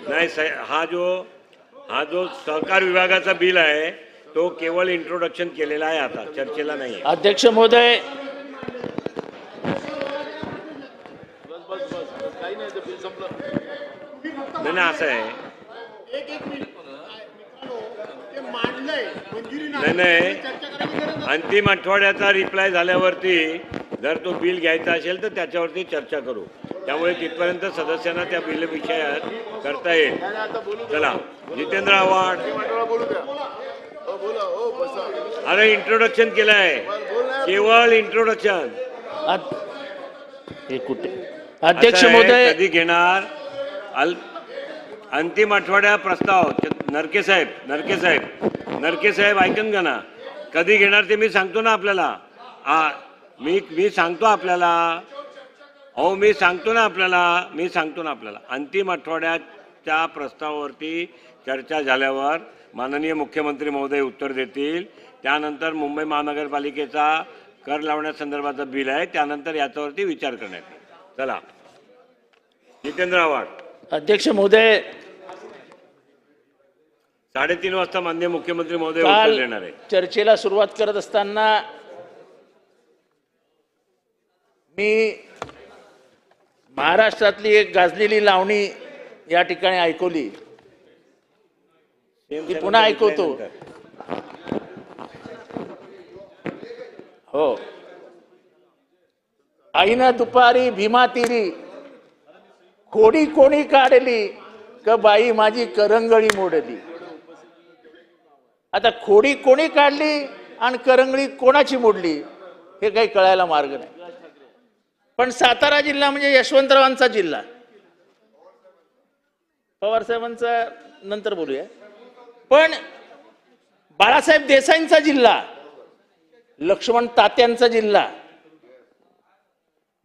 नाही हा जो सहकार विभागाचा बिल आहे तो केवळ इंट्रोडक्शन केलेला आहे, आता चर्चेला नाही. अध्यक्ष महोदय, नाही असं आहे, नाही अंतिम आठवड्याचा रिप्लाय झाल्यावरती जर तो बिल घ्यायचा असेल तर त्याच्यावरती चर्चा करू. त्यामुळे तिथपर्यंत सदस्यांना त्या बिल विषयात करता येईल. चला जितेंद्र आव्हाड. अरे इंट्रोडक्शन केलं आहे, केवळ इंट्रोडक्शन. अध्यक्ष महोदय, कधी घेणार अंतिम आठवड्या प्रस्ताव? नरके साहेब ऐकन का ना, कधी घेणार ते मी सांगतो ना आपल्याला. मी सांगतो आपल्याला, हो मी सांगतो ना आपल्याला अंतिम आठवड्याच्या प्रस्तावावरती चर्चा झाल्यावर माननीय मुख्यमंत्री महोदय उत्तर देतील. त्यानंतर मुंबई महानगरपालिकेचा कर लावण्यासंदर्भाचं बिल आहे, त्यानंतर याच्यावरती विचार करण्यात येईल. चला जितेंद्र आव्हाड. अध्यक्ष महोदय, 3:30 वाजता माननीय मुख्यमंत्री महोदय उत्तर देणार आहे. चर्चेला सुरुवात करत असताना मी महाराष्ट्रातली एक गाजलेली लावणी या ठिकाणी ऐकवली, ती पुन्हा ऐकवतो. हो. आईना दुपारी भीमा तिरी खोडी कोणी काढली क बाई माझी करंगळी मोडली. आता खोडी कोणी काढली आणि करंगळी कोणाची मोडली हे काही कळायला मार्ग नाही. पण सातारा जिल्हा म्हणजे यशवंतरावांचा जिल्हा, पवार साहेबांचा नंतर बोलूया. पण बाळासाहेब देसाईंचा जिल्हा, लक्ष्मण तात्यांचा जिल्हा,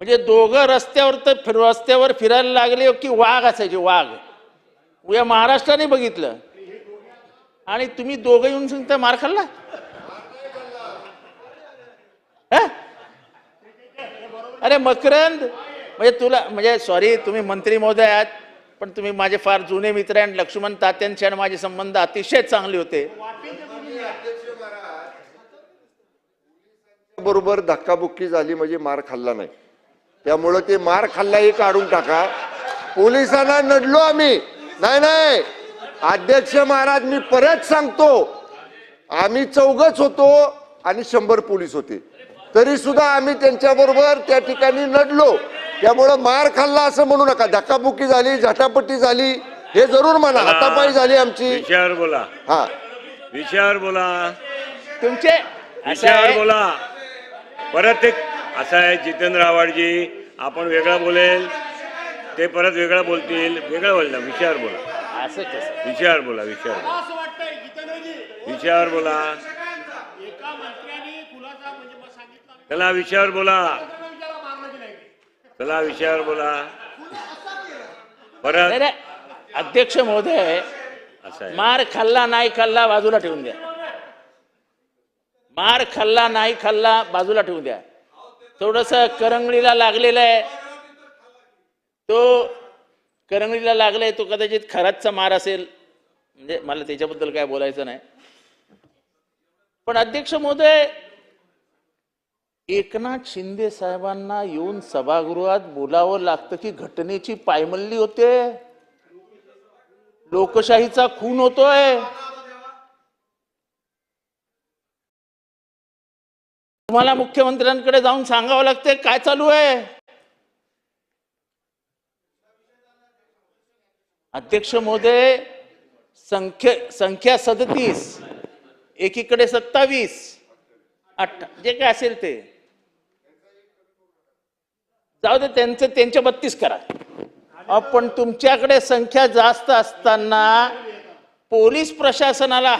म्हणजे दोघं रस्त्यावर फिरायला लागले की वाघ असायचे, वाघ. उद्या महाराष्ट्राने बघितलं आणि तुम्ही दोघं येऊन सांगता मार खाल्ला. अरे मकरंद, म्हणजे तुला म्हणजे सॉरी तुम्ही मंत्री महोदय आहात, पण तुम्ही माझे फार जुने मित्र आहे आणि लक्ष्मण तात्यांचे आणि माझे संबंध अतिशय चांगले होते. बरोबर धक्काबुक्की झाली म्हणजे मार खाल्ला नाही, त्यामुळं ते मार खाल्ला हे काढून टाका. पोलिसांना नडलो आम्ही नाही. अध्यक्ष महाराज, मी परत सांगतो, आम्ही 4घच होतो आणि 100 पोलीस होते, तरी सुद्धा आम्ही त्यांच्याबरोबर त्या ठिकाणी नडलो. त्यामुळं मार खाल्ला असं म्हणू नका. धक्काबुक्की झाली, झटापट्टी झाली हे जरूर म्हणा, हातापाई झाली आमची. विषयावर बोला. हा विषयावर बोला. तुमचे विषयावर बोला. परत एक असं आहे जितेंद्र आव्हाडजी, आपण वेगळं बोलेल ते परत वेगळं बोलतील, वेगळं बोलणार. विषयावर बोला. असं कसं? विषयावर बोला. विषयावर बोला. चला विषयावर बोला. चला विषयावर बोला. परत अध्यक्ष महोदय, असं आहे, मार खाल्ला नाही खाल्ला बाजूला ठेवून द्या. मार खाल्ला नाही खाल्ला बाजूला ठेवून द्या. थोडस करंगळीला लागलेलं आहे, तो करंगळीला लागलाय, तो कदाचित खराचचा मार असेल, म्हणजे मला त्याच्याबद्दल काय बोलायचं नाही. पण अध्यक्ष महोदय, एकनाथ शिंदे साहेबांना येऊन सभागृहात बोलावं लागतं की घटनेची पायमल्ली होते, लोकशाहीचा खून होतोय. तुम्हाला मुख्यमंत्र्यांकडे जाऊन सांगावं लागतंय काय चालू आहे. अध्यक्ष महोदय, संख्या 37, एकीकडे 27, 8 जे काय असेल ते जाऊ दे, त्यांचे 32 करा. पण तुमच्याकडे संख्या जास्त असताना पोलीस प्रशासनाला